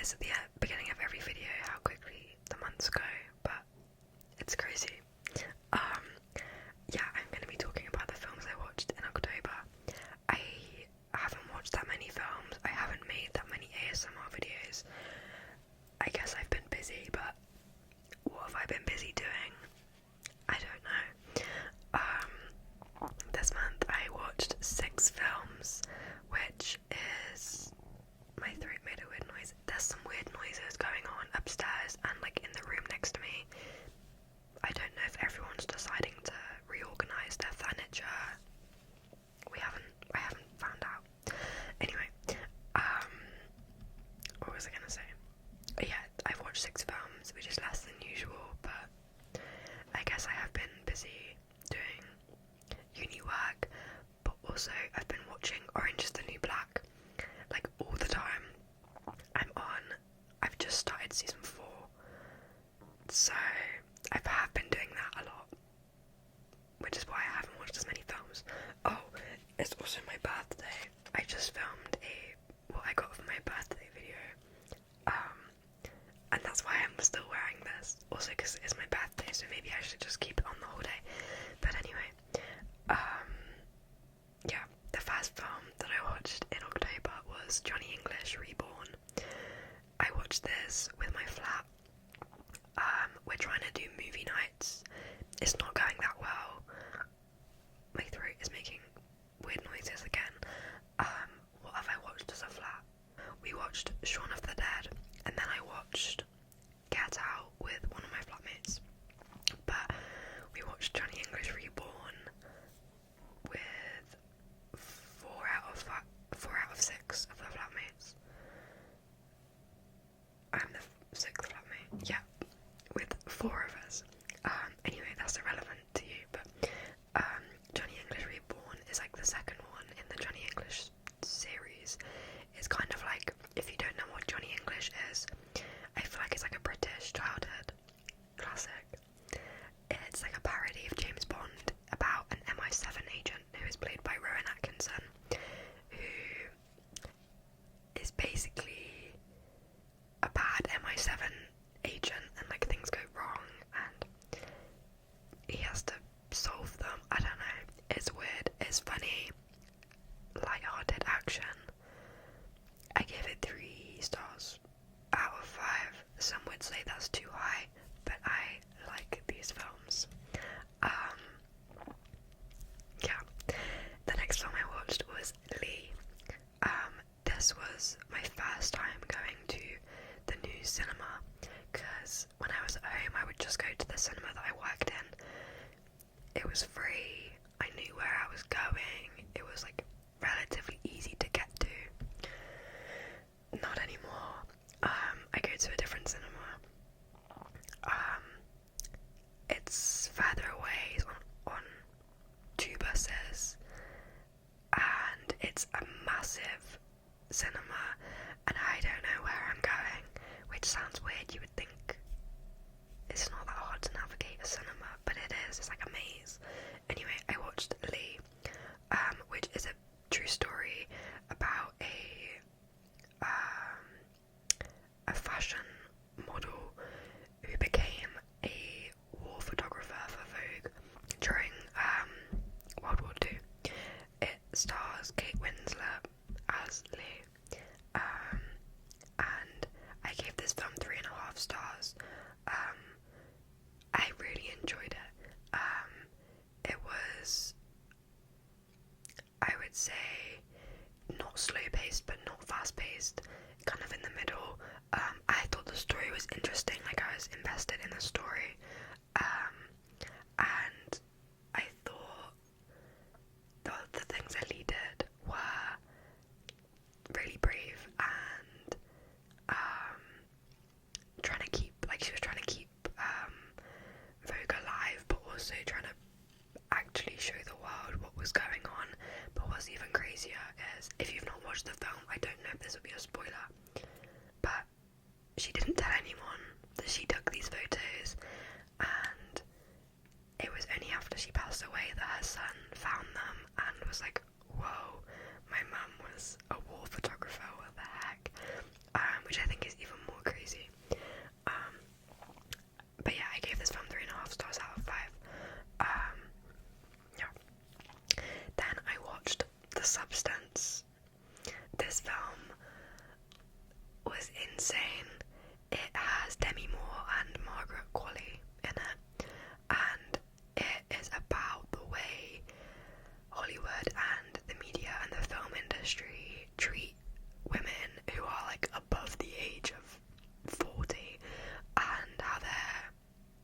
this at the beginning of every video, how quickly the months go, but it's crazy. Yeah, I'm going to be talking about the films I watched in October. I haven't watched that many films, I haven't made that many ASMR videos. I guess I've been busy, but what have I been busy doing? I don't know. This month I watched 6 films, which is... my throat made a weird noise. There's some weird noises going on upstairs and like in the room next to me. I don't know if everyone's deciding to reorganize their furniture. I haven't found out. Anyway, what was I gonna say? Yeah, I've watched 6 films, which is less than usual, but I guess I have been busy doing uni work, but also I've been watching Orange is the New Black, like all the time. I've just started season 4, so I have been doing that a lot, which is why I haven't watched as many films. Oh, it's also my birthday. I just filmed what I got for my birthday video, and that's why I'm still wearing this, also because it's my birthday, so maybe I should just keep it on the whole day. But anyway, yeah, the first film that I watched in October was Johnny English Reborn. I watched this with my flat. We're trying to do movie nights. It's not going that well. My throat is making weird noises again. What have I watched as a flat? We watched Shaun of the Dead, and then I watched Get Out with one of my flatmates. But we watched Johnny English Reborn with 4 out of 6 of the flatmates. I'm the 6th flatmate. Yeah, with 4 of us. Anyway, that's irrelevant to you, but Johnny English Reborn is like the second one in the Johnny English series. It's kind of like, if you don't know what Johnny English is, I feel like it's like a British childhood classic. It's like a parody of James Bond about an MI7 agent who is played by Rowan Atkinson, who is basically a bad MI7 agent, and like things go wrong and he has to solve them. I don't know, it's weird, it's funny, light-hearted action. I gave it 3 stars out of 5. Some would say that's too high, but I like these films. Yeah, the next film I watched was Lee. This was my first time going to the new cinema, because when I was at home I would just go to the cinema that I worked in. It was free, I knew where I was going, it was like relatively easy to get to. Not anymore. I go to a different cinema. It's further away, on 2 buses, and it's a massive cinema, and I don't know where I'm going, which sounds weird. You would think it's not that hard to navigate a cinema, but it is. It's like a maze. Anyway, I watched Lee, which is a true story about a fashion model who became a war photographer for Vogue during World War II. It stars Kate Winslet as Lee, and I gave this film 3.5 stars. I really enjoyed it. It was, I would say, not slow paced but not fast paced, kind of in the middle. I thought the story was interesting, like I was invested in the story, and I thought the things that Lee did were really brave and she was trying to keep Vogue alive, but also trying to actually show the world what was going on. But what's even crazier is, if you've not watched the film, I don't know if this will be a spoiler, but she didn't tell anyone that she took these photos, and it was only after she passed away that her son found them and was like, whoa, my mum was a war photographer, what the heck, which I think is even Substance. This film was insane. It has Demi Moore and Margaret Qualley in it, and it is about the way Hollywood and the media and the film industry treat women who are like above the age of 40, and how they're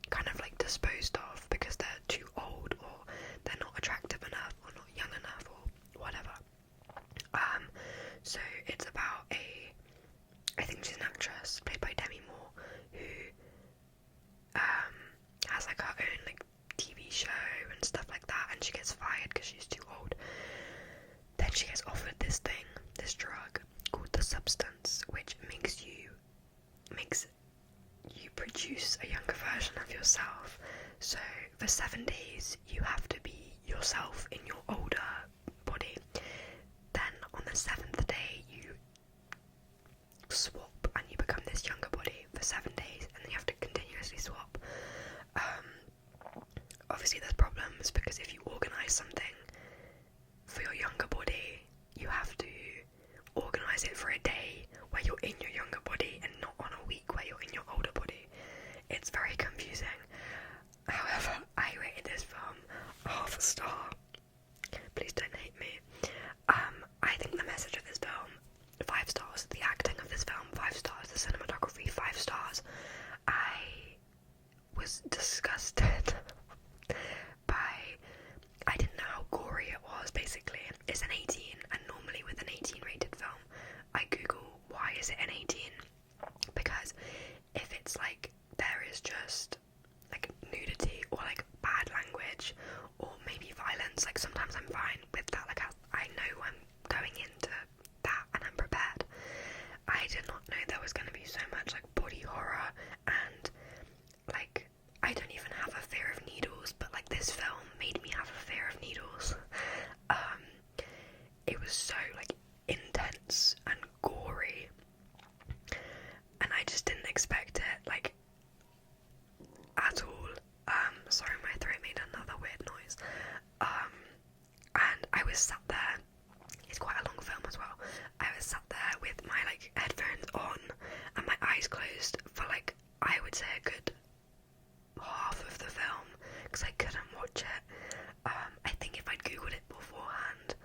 kind of like disposed of because they're too old, or they're not attractive enough, or not young enough, or whatever. So it's about I think she's an actress played by Demi Moore, who has like her own like TV show and stuff like that, and she gets fired because she's too old. Then she gets offered this drug called the Substance, which makes you produce a younger version of yourself. So for 7 days you have to be yourself in your older body. Then on the 7th day you swap and you become this younger body for 7 days, and then you have to continuously swap. Obviously there's problems, because if you organise something for your younger body, you have to organise it for a day where you're in your younger body and not on a week where you're in your older body. It's very confusing. However, I rated this film half a star. Please don't hate me. I think the message of this film, 5 stars. The acting of this film, 5 stars. The cinematography, 5 stars. I was disgusted I didn't know how gory it was. Basically, it's an 18, and normally with an 18 rated film, I Google why is it an 18, because if it's like there is just like nudity or like bad language or maybe violence, like sometimes I'm fine with that. Like I know I'm going into that and I'm prepared. I did not know there was going to be so much like body horror, and like I don't even have a fear of needles, but like this film made me have a fear of needles. It was so like intense and gory, and I just didn't expect it like at all. Sorry, my throat made another weird noise. And I was sat there. It's quite a long film as well. I was sat there with my like headphones on and my eyes closed for like, I would say a good half of the film, because I couldn't watch it. I think if I'd googled it beforehand,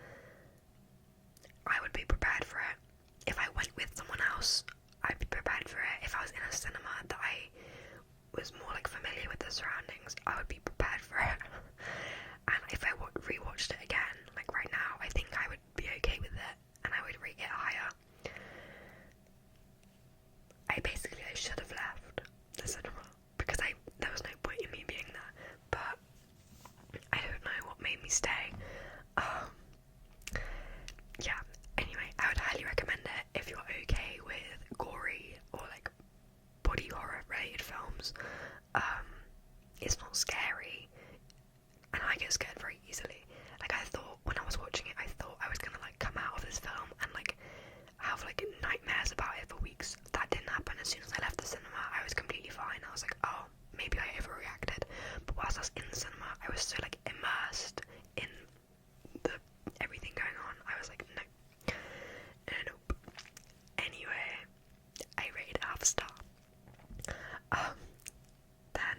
I would be prepared for it. If I went with someone else, I'd be prepared for it. If I was in a cinema that I was more like familiar with the surroundings, I would be prepared for it. And if I rewatched it again, like right now, I think I would be okay with it, and I would rate it higher. I should have left the cinema, because there was no point in me being there, but I don't know what made me stay. Yeah, anyway, I would highly recommend it if you're okay with gory or like body horror related films. It's not scary, and I get scared very easily. Like, I thought when I was watching it, I thought I was gonna like come out of this film and like have like nightmares about it for weeks. That didn't happen. As soon as I left the cinema, I was completely fine. I was like, oh, maybe I overreacted. But whilst I was in the cinema, I was so like immersed in the everything going on. I was like, nope. Anyway, I rated half a star. Then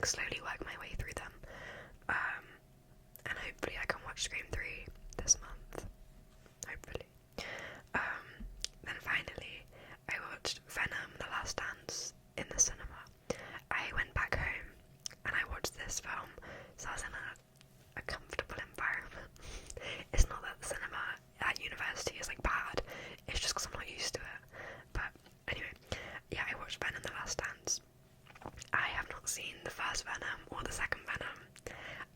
like slowly work my way through them. And hopefully I can watch Scream 3 this month. Hopefully. Then finally, I watched Venom: The Last Dance in the cinema. I went back home and I watched this film, so I was in a comfortable environment. It's not that the cinema at university is like bad, it's just because I'm not used to it. But anyway, yeah, I watched Venom: The Last Dance. I have not seen the first Venom or the second Venom.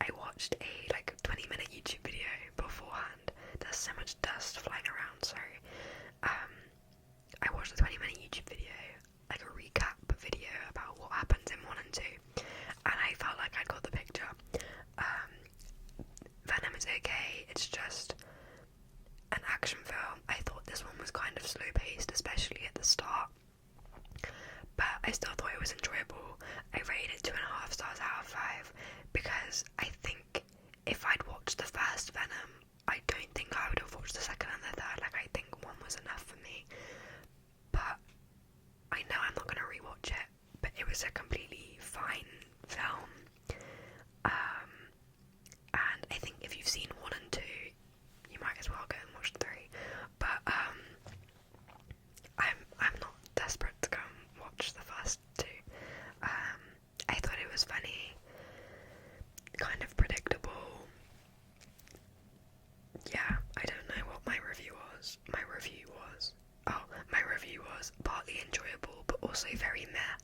I watched a like 20-minute YouTube video beforehand. There's so much dust flying around, sorry. I watched a 20-minute YouTube video, like a recap video about what happens in 1 and 2, and I felt like I got the picture. Venom is okay, it's just an action film. I thought this one was kind of slow paced, especially at the start, but I still thought it was enjoyable. I rated it 2.5 stars out of 5 because I think if I'd watched the first Venom, I don't think I would have watched the second and the third. Like, I think 1 was enough for me, but I know I'm not going to rewatch it, but it was a completely fine film. And I think if you've seen 1 and 2, you might as well go and watch 3. But I'm not desperate to go and watch the first 2. I thought it was funny, kind of predictable. Yeah, I don't know what my review was. My review was partly enjoyable, but also very meh.